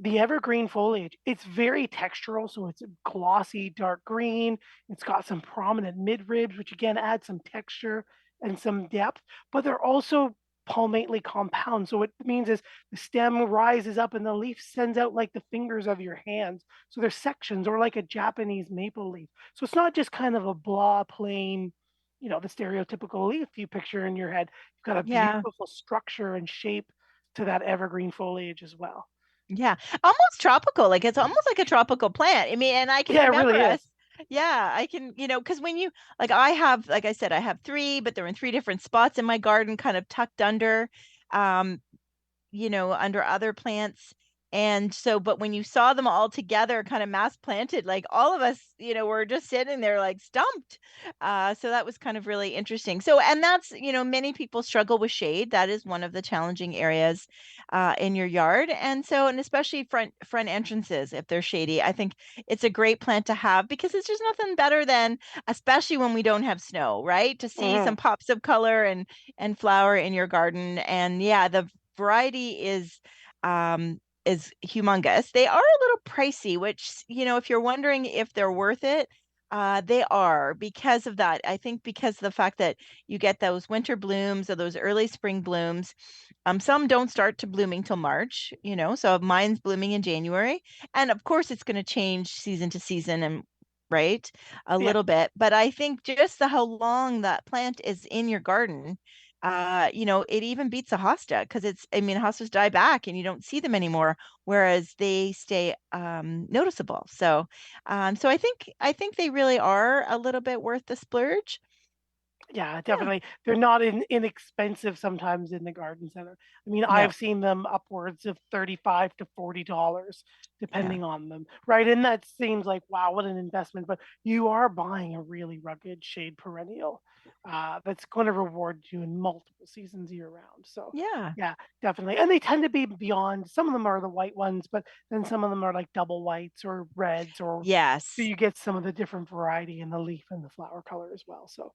the evergreen foliage, it's very textural. So it's glossy, dark green. It's got some prominent midribs, which again adds some texture and some depth, but they're also palmately compound. So what it means is the stem rises up and the leaf sends out like the fingers of your hands. So there's sections, or like a Japanese maple leaf. So it's not just kind of a blah, plain, the stereotypical leaf you picture in your head. You've got a beautiful structure and shape to that evergreen foliage as well. Yeah, almost tropical. Like it's almost like a tropical plant. I mean, and I can remember it really us. Yeah, I can, because when you, like, like I said, I have three, but they're in three different spots in my garden, kind of tucked under, under other plants. And so, but when you saw them all together, kind of mass planted, like all of us, were just sitting there like stumped. So that was kind of really interesting. So, and that's, many people struggle with shade. That is one of the challenging areas in your yard. And so, and especially front entrances, if they're shady, I think it's a great plant to have, because it's just nothing better than, especially when we don't have snow, right? To see some pops of color and flower in your garden. And yeah, the variety is humongous. They are a little pricey, which, if you're wondering if they're worth it, they are, because of that. I think because of the fact that you get those winter blooms or those early spring blooms. Some don't start to blooming till March, so mine's blooming in January. And of course it's going to change season to season, and right, a little bit. But I think just how long that plant is in your garden, it even beats a hosta, because hostas die back and you don't see them anymore, whereas they stay noticeable. So I think they really are a little bit worth the splurge. Yeah, definitely. They're not inexpensive sometimes in the garden center. I mean, I've seen them upwards of $35 to $40, depending on them, right? And that seems like, wow, what an investment. But you are buying a really rugged shade perennial that's going to reward you in multiple seasons year round. So yeah, definitely. And they tend to be beyond. Some of them are the white ones, but then some of them are like double whites or reds, or so you get some of the different variety in the leaf and the flower color as well. So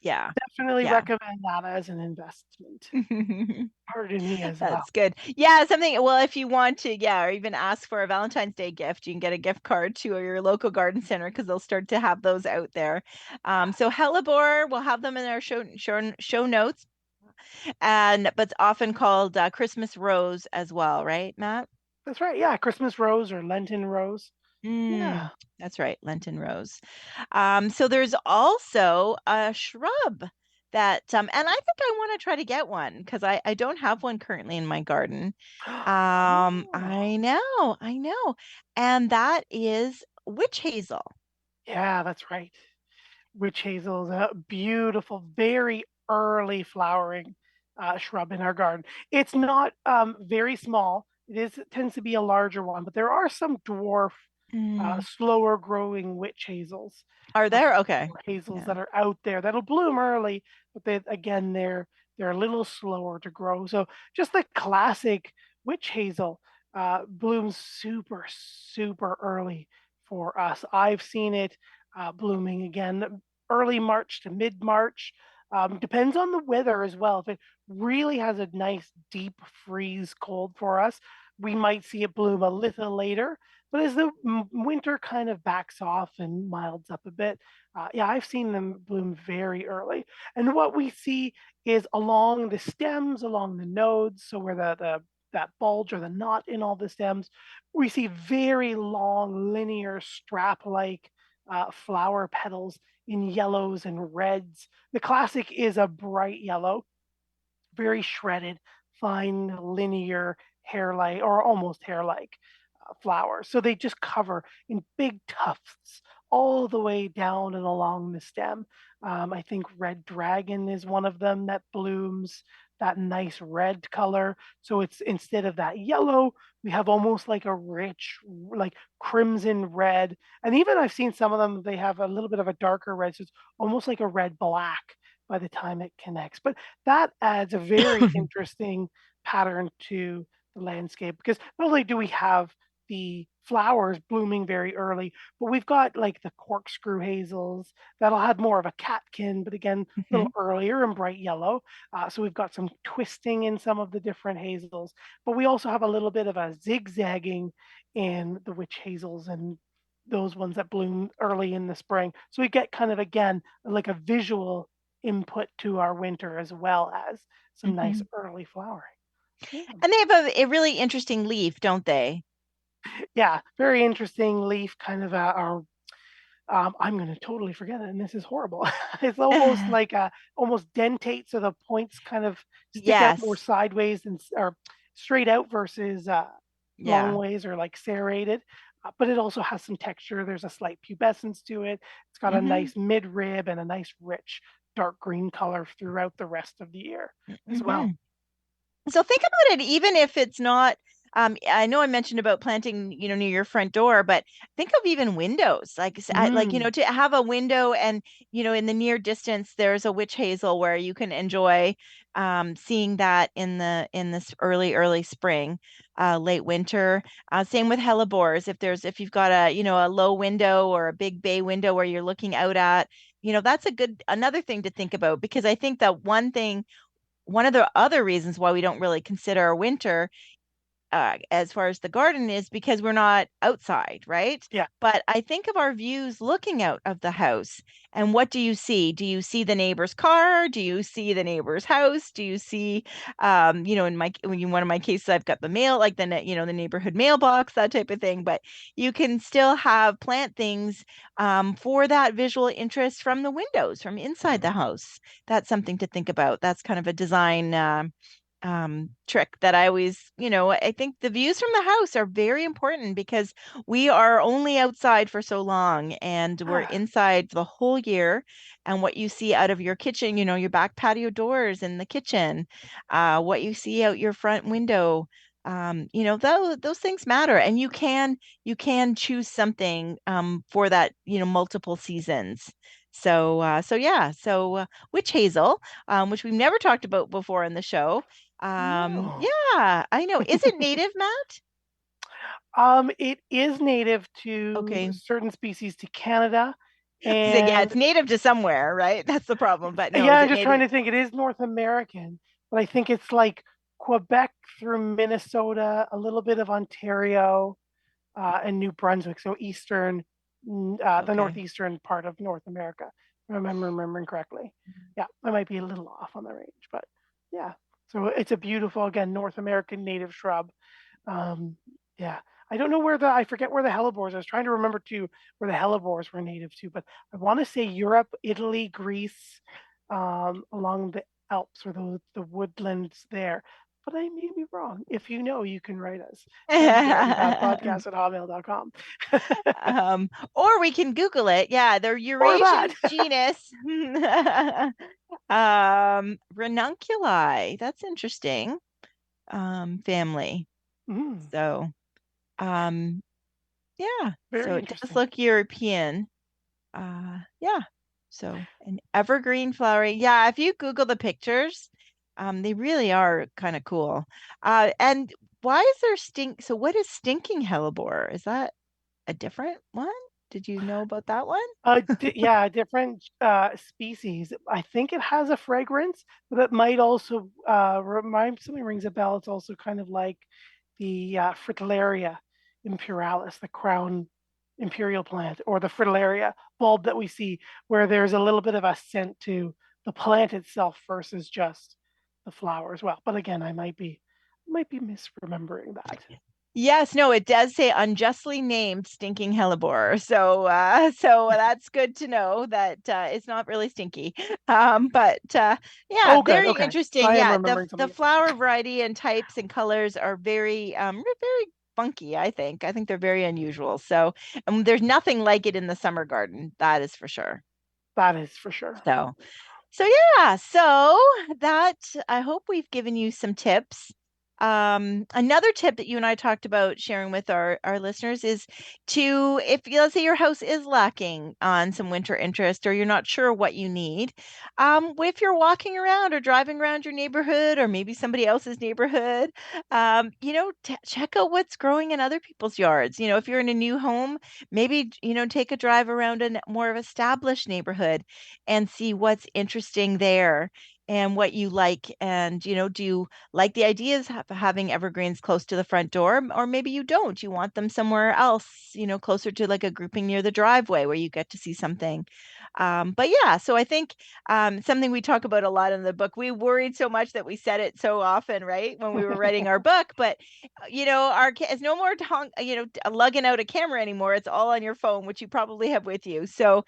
definitely recommend that as an investment. Pardon me as well. That's good. Yeah, something, well, if you want to, or even ask for a Valentine's Day gift, you can get a gift card to your local garden center, because they'll start to have those out there. So hellebore, we'll have them in our show notes. But it's often called Christmas rose as well, right, Matt? That's right. Yeah, Christmas rose or Lenten rose. Yeah, that's right, Lenten rose. So there's also a shrub that, and I think I want to try to get one, because I don't have one currently in my garden. I know. And that is witch hazel. Yeah, that's right. Witch hazel is a beautiful, very early flowering shrub in our garden. It's not very small. It tends to be a larger one, but there are some dwarf, slower growing witch hazels. Are there? Okay. Or hazels Yeah. that are out there that'll bloom early, but they're a little slower to grow. So just the classic witch hazel blooms super early for us. I've seen it blooming again early March to mid March. Depends on the weather as well. If it really has a nice deep freeze cold for us, we might see it bloom a little later. But as the winter kind of backs off and milds up a bit, yeah, I've seen them bloom very early. And what we see is along the stems, along the nodes, so where the that bulge or the knot in all the stems, we see very long, linear, strap-like flower petals in yellows and reds. The classic is a bright yellow, very shredded, fine, linear, hair-like or almost hair-like flowers. So they just cover in big tufts all the way down and along the stem. I think red dragon is one of them that blooms that nice red color. So it's instead of that yellow, we have almost like a rich, like crimson red. And even I've seen some of them, they have a little bit of a darker red. So it's almost like a red black by the time it connects. But that adds a very interesting pattern to the landscape because not only do we have the flowers blooming very early, but we've got like the corkscrew hazels that'll have more of a catkin, but again, a little earlier and bright yellow. So we've got some twisting in some of the different hazels, but we also have a little bit of a zigzagging in the witch hazels and those ones that bloom early in the spring. So we get kind of again like a visual input to our winter as well as some nice early flowering. Yeah. And they have a really interesting leaf, don't they? Yeah, very interesting leaf, kind of our I'm going to totally forget it, and this is horrible. It's almost like almost dentate, so the points kind of stick out more Yes. sideways and or straight out versus long Yeah. ways or like serrated. But it also has some texture. There's a slight pubescence to it. It's got a nice midrib and a nice rich dark green color throughout the rest of the year as well. So think about it, even if it's not, I know I mentioned about planting, near your front door, but think of even windows, like, to have a window and, in the near distance, there's a witch hazel where you can enjoy seeing that in this early spring, late winter. Same with hellebores. If you've got a low window or a big bay window where you're looking out at, that's another thing to think about, because I think that one of the other reasons why we don't really consider winter as far as the garden is because we're not outside, right? Yeah. But I think of our views looking out of the house, and what do you see? Do you see the neighbor's car? Do you see the neighbor's house? Do you see, in one of my cases, I've got the mail, like the neighborhood mailbox, that type of thing. But you can still have plant things for that visual interest from the windows, from inside the house. That's something to think about. That's kind of a design trick that I always, I think the views from the house are very important because we are only outside for so long and we're inside the whole year. And what you see out of your kitchen, your back patio doors in the kitchen, what you see out your front window, those things matter. And you can choose something for that, multiple seasons. So witch hazel, which we've never talked about before in the show. No. Yeah, I know. Is it native, Matt? It is native to certain species to Canada. Yeah, it's And native to somewhere, right? That's the problem. But no, yeah, is I'm it just trying native? to think. It is North American, but I think it's like Quebec through Minnesota, a little bit of Ontario, and New Brunswick. So the Okay. northeastern part of North America. If I'm remembering correctly. Yeah, I might be a little off on the range, but yeah. So it's a beautiful, again, North American native shrub. Yeah, I don't know I forget where the hellebores. I was trying to remember too where the hellebores were native to, but I want to say Europe, Italy, Greece, along the Alps or the woodlands there. But I may be wrong. If you know, you can write us. Podcast@hotmail.com. Or we can Google it. Yeah, they're Or Eurasian that. genus. Ranunculi. That's interesting. Family. Mm, So, um, yeah. So very it does interesting. look European. Yeah. So an evergreen flowering. Yeah, if you Google the pictures, they really are kind of cool. And why is there stink? So what is stinking hellebore? Is that a different one? Did you know about that one? Yeah, different species. I think it has a fragrance, but it might also remind something rings a bell. It's also kind of like the Fritillaria imperialis, the crown imperial plant, or the Fritillaria bulb that we see, where there's a little bit of a scent to the plant itself versus just the flower as well. But again, I might be misremembering that. Yes, no, it does say unjustly named stinking hellebore. So so that's good to know that it's not really stinky. But yeah, Oh, good. very Okay, so interesting. I am Yeah, remembering the something else. flower variety and types and colors are very funky, I think. I think they're very unusual. So, and there's nothing like it in the summer garden. That is for sure. That is for sure. So, so yeah, so that I hope we've given you some tips. Another tip that you and I talked about sharing with our listeners is to, if let's say your house is lacking on some winter interest or you're not sure what you need, if you're walking around or driving around your neighborhood or maybe somebody else's neighborhood, check out what's growing in other people's yards. If you're in a new home, maybe take a drive around a more of established neighborhood and see what's interesting there and what you like. And, do you like the ideas of having evergreens close to the front door? Or maybe you don't. You want them somewhere else, closer to like a grouping near the driveway where you get to see something. But yeah, so I think something we talk about a lot in the book, we worried so much that we said it so often, right? When we were writing our book, but it's no more, lugging out a camera anymore. It's all on your phone, which you probably have with you. So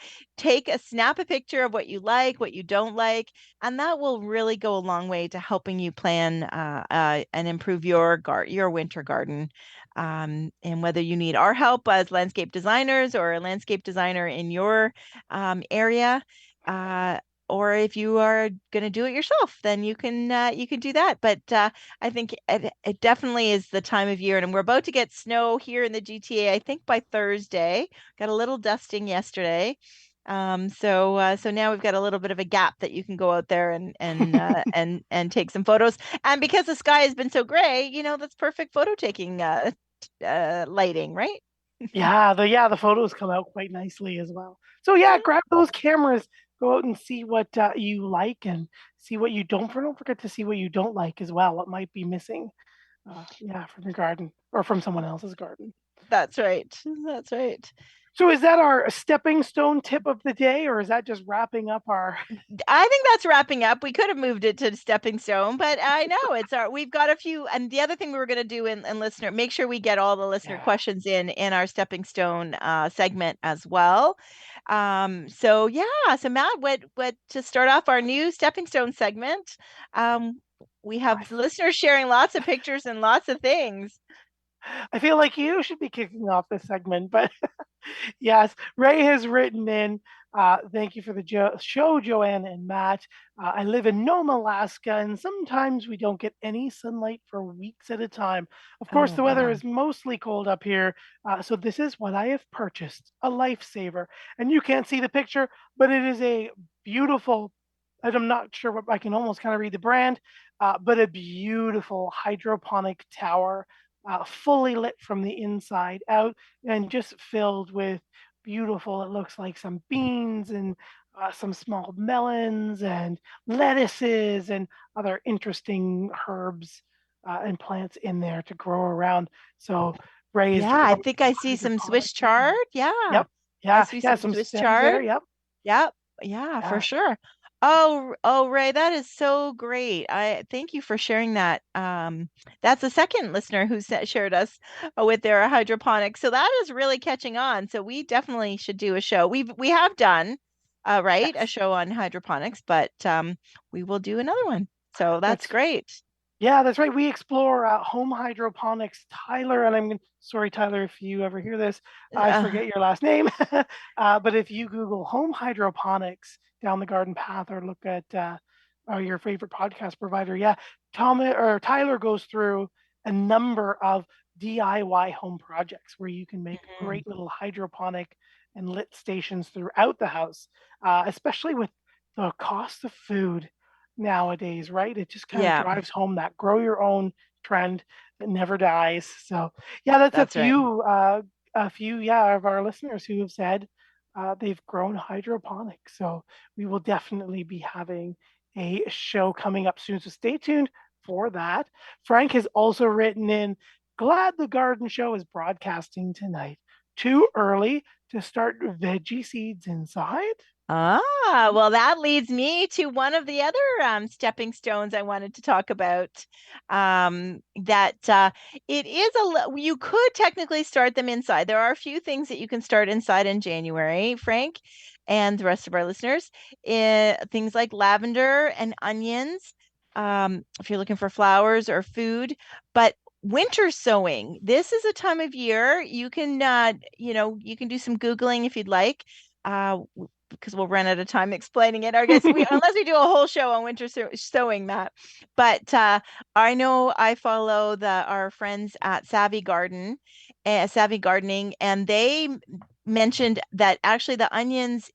snap a picture of what you like, what you don't like, and that will really go a long way to helping you plan and improve your winter garden. And whether you need our help as landscape designers or a landscape designer in your area, uh, or if you are going to do it yourself, then you can do that. But I think it definitely is the time of year, and we're about to get snow here in the GTA. I think by Thursday. Got a little dusting yesterday. So now we've got a little bit of a gap that you can go out there and take some photos. And because the sky has been so gray, that's perfect photo taking lighting, right? Yeah, the photos come out quite nicely as well. So yeah, grab those cameras, go out and see what you like and see what you don't. Don't forget to see what you don't like as well. What might be missing, yeah, from your garden or from someone else's garden. That's right. That's right. So is that our stepping stone tip of the day, or is that just wrapping up our? I think that's wrapping up. We could have moved it to stepping stone, but I know we've got a few. And the other thing we were going to do in listener, make sure we get all the listener Yeah, questions in our stepping stone segment as well. So yeah, so Matt, what to start off our new stepping stone segment? We I, have listeners sharing lots of pictures and lots of things. I feel like you should be kicking off this segment, but yes, Ray has written in. Thank you for the show, Joanne and Matt. I live in Nome, Alaska, and sometimes we don't get any sunlight for weeks at a time. Of course, Oh the weather wow. is mostly cold up here, so this is what I have purchased, a lifesaver. And you can't see the picture, but it is a beautiful, and I'm not sure what I can almost kind of read the brand, but a beautiful hydroponic tower, fully lit from the inside out and just filled with beautiful, it looks like some beans and some small melons and lettuces and other interesting herbs and plants in there to grow around. So raised Yeah, from I think I see some hydroponic. Swiss chard. Yeah, Yep. I Yeah. see Yeah. some Some Swiss stems chard. there. Yep. Yep. Yeah, for Yeah. sure. Oh, Ray, that is so great. I thank you for sharing that. That's the second listener who shared us with their hydroponics. So that is really catching on. So we definitely should do a show. We have done, right, a Yes. show on hydroponics, but we will do another one. So that's That's great. Yeah, that's right. We explore home hydroponics. Tyler, and sorry, Tyler, if you ever hear this, I Uh, forget your last name. But if you Google home hydroponics down the garden path or look at your favorite podcast provider, yeah, Tyler goes through a number of DIY home projects where you can make mhm. great little hydroponic and lit stations throughout the house, especially with the cost of food nowadays, right? It just kind of Yeah, drives home that grow your own trend that never dies. So yeah, that's that's right. a few, yeah, of our listeners who have said they've grown hydroponics. So we will definitely be having a show coming up soon. So stay tuned for that. Frank has also written in, glad the garden show is broadcasting tonight. Too early to start veggie seeds inside? Ah, well, that leads me to one of the other stepping stones I wanted to talk about. That it is you could technically start them inside. There are a few things that you can start inside in January, Frank, and the rest of our listeners. Things like lavender and onions, if you're looking for flowers or food. But winter sowing, this is a time of year you can, you can do some Googling if you'd like. Uh, because we'll run out of time explaining it. I guess we unless we do a whole show on winter sewing, Matt. But I know I follow our friends at Savvy Gardening, and they mentioned that actually the onions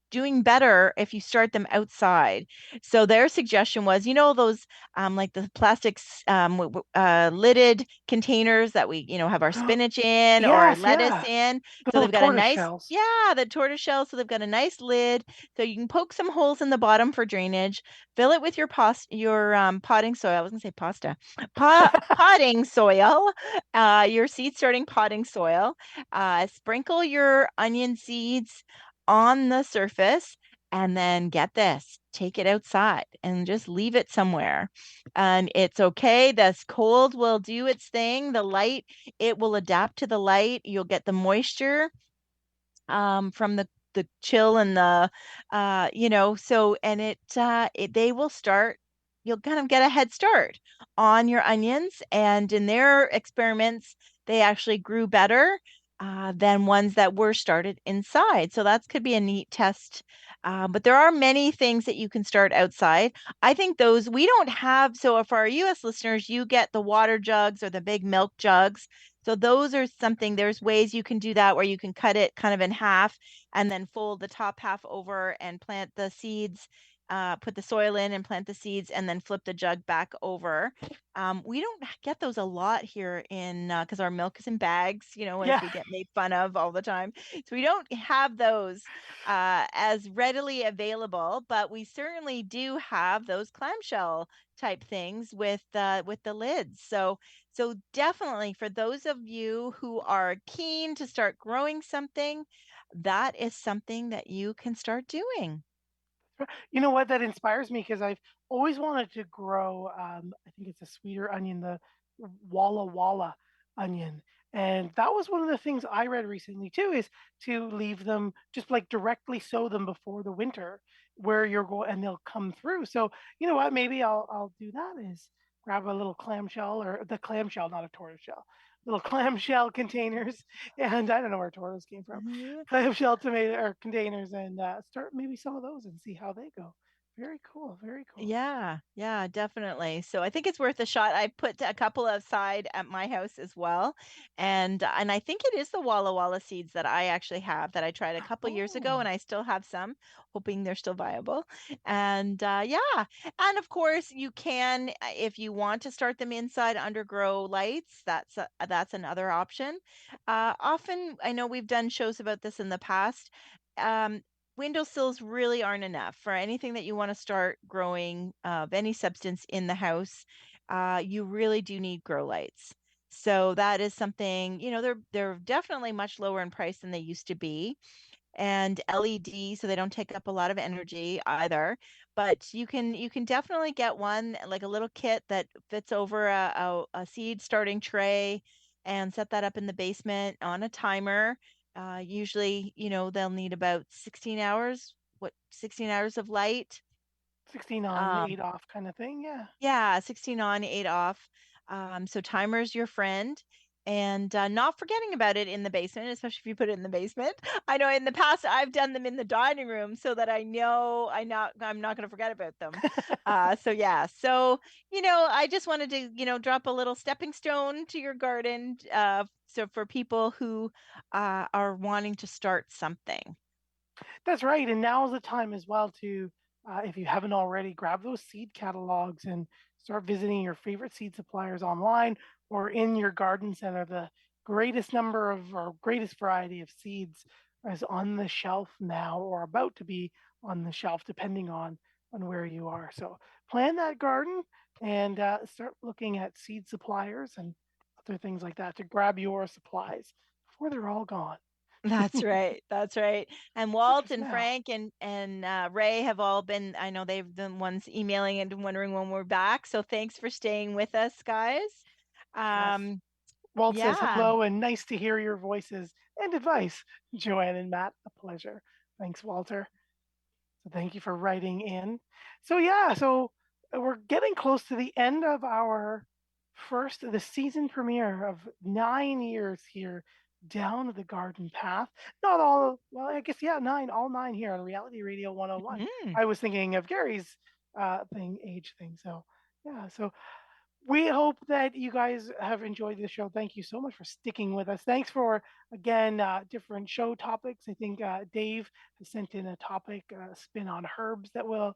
doing better if you start them outside. So their suggestion was, those like the plastics lidded containers that we, have our spinach in or our Yes, lettuce yeah. in. The So little they've got a tortoise nice, shells. yeah, the tortoise shell. So they've got a nice lid. So you can poke some holes in the bottom for drainage, fill it with your potting soil. I was gonna say pasta. Potting soil, your seed starting potting soil. Sprinkle your onion seeds on the surface, and then get this, take it outside and just leave it somewhere. And it's okay. This cold will do its thing. The light, it will adapt to the light. You'll get the moisture from the chill and the so and they will start, you'll kind of get a head start on your onions, and in their experiments they actually grew better than ones that were started inside. So that could be a neat test. But there are many things that you can start outside. I think those we don't have. So for our US listeners, you get the water jugs or the big milk jugs. So those are something, there's ways you can do that where you can cut it kind of in half and then fold the top half over and plant the seeds, put the soil in and plant the seeds and then flip the jug back over. We don't get those a lot here in because our milk is in bags, as Yeah. we get made fun of all the time. So we don't have those as readily available, but we certainly do have those clamshell type things with the lids. So definitely for those of you who are keen to start growing something, that is something that you can start doing. You know what? That inspires me because I've always wanted to grow. I think it's a sweeter onion, the Walla Walla onion, and that was one of the things I read recently too. Is to leave them just like directly sow them before the winter, where you're going, and they'll come through. So you know what? Maybe I'll do that. Is grab a little clamshell or the clamshell, not a tortoise shell. Little clamshell containers, and I don't know where tortoise came from, clamshell tomato or containers, and start maybe some of those and see how they go. Very cool. Very cool. Yeah, yeah, definitely. So I think it's worth a shot. I put a couple aside at my house as well. And I think it is the Walla Walla seeds that I actually have that I tried a couple years ago, and Oh, I still have some, hoping they're still viable. And yeah, and of course you can if you want to start them inside under grow lights, that's another option. Often I know we've done shows about this in the past. Um, Windowsills really aren't enough for anything that you want to start growing of any substance in the house. You really do need grow lights. So that is something, they're definitely much lower in price than they used to be, and LED, so they don't take up a lot of energy either. But you can definitely get one like a little kit that fits over a seed starting tray and set that up in the basement on a timer. Usually, they'll need about 16 hours, 16 hours of light 16 on, 8 off kind of thing. Yeah. Yeah, 16 on, 8 off. So timer's your friend. And not forgetting about it in the basement, especially if you put it in the basement. I know in the past I've done them in the dining room so that I know I'm not going to forget about them. So yeah, so I just wanted to drop a little stepping stone to your garden. So for people who are wanting to start something. That's right. And now is the time as well to, if you haven't already, grab those seed catalogs and start visiting your favorite seed suppliers online or in your garden center. The greatest number of or greatest variety of seeds is on the shelf now or about to be on the shelf, depending on where you are. So plan that garden and start looking at seed suppliers and other things like that to grab your supplies before they're all gone. That's right. That's right. And Walt Purchase and now. Frank and Ray have all been, I know they've been ones emailing and wondering when we're back. So thanks for staying with us, guys. Yes. Um, Walt says yeah, hello and nice to hear your voices and advice. Joanne and Matt, a pleasure. Thanks, Walter. So thank you for writing in. So yeah, so we're getting close to the end of the season premiere of 9 years here down the garden path. Not all, well, I guess yeah, all nine here on Reality Radio 101. mhm, I was thinking of Gary's age thing. So yeah, so we hope that you guys have enjoyed the show. Thank you so much for sticking with us. Thanks for, again, different show topics. I think Dave has sent in a topic, spin on herbs, that we'll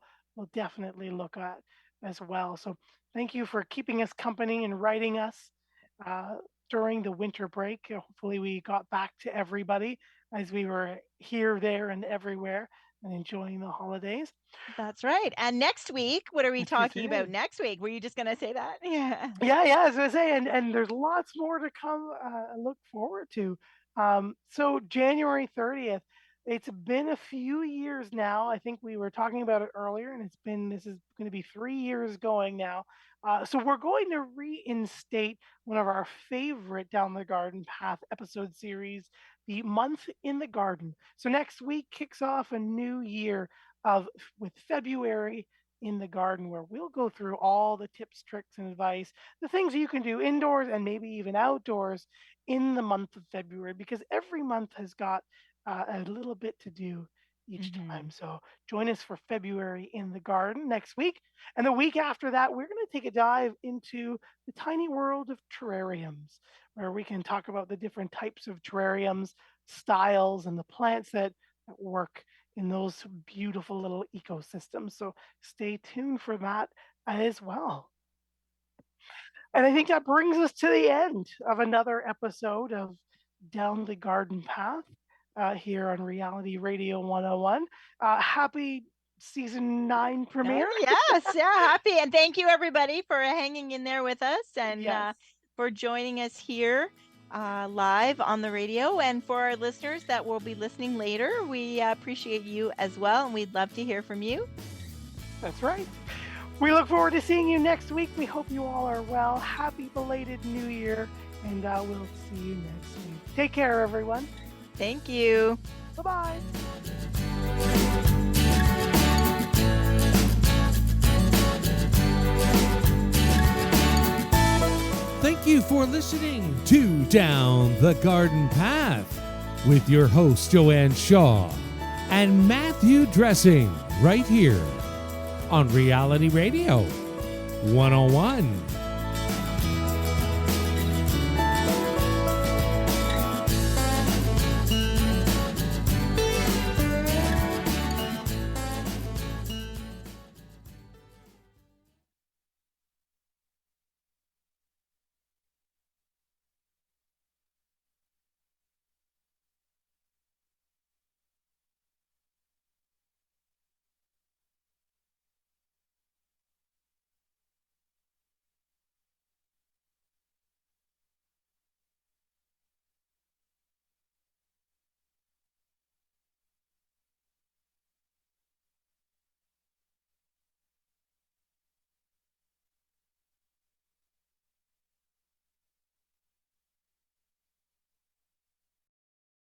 definitely look at as well. So thank you for keeping us company and writing us uh, during the winter break. Hopefully we got back to everybody as we were here, there, and everywhere and enjoying the holidays. that's right. And next week, what are we Which we talking about did. next week? Were you just going to say that? Yeah. Yeah, as I say, and there's lots more to come. Look forward to. So January 30th. It's been a few years now. I think we were talking about it earlier, and this is going to be 3 years going now. So we're going to reinstate one of our favorite Down the Garden Path episode series, the Month in the Garden. So next week kicks off a new year with February in the garden, where we'll go through all the tips, tricks, and advice, the things you can do indoors and maybe even outdoors in the month of February, because every month has got a little bit to do each time. Mhm. So join us for February in the garden next week. And the week after that, we're going to take a dive into the tiny world of terrariums, where we can talk about the different types of terrariums, styles, and the plants that work in those beautiful little ecosystems. So stay tuned for that as well. And I think that brings us to the end of another episode of Down the Garden Path here on Reality Radio 101. Happy season 9 premiere. Yes, yeah, happy. And thank you everybody for hanging in there with us and Yes. for joining us here live on the radio. And for our listeners that will be listening later, we appreciate you as well. And we'd love to hear from you. That's right. We look forward to seeing you next week. We hope you all are well. Happy belated New Year. And we'll see you next week. Take care, everyone. Thank you. Bye-bye. Thank you for listening to Down the Garden Path with your host, Joanne Shaw and Matthew Dressing, right here on Reality Radio 101.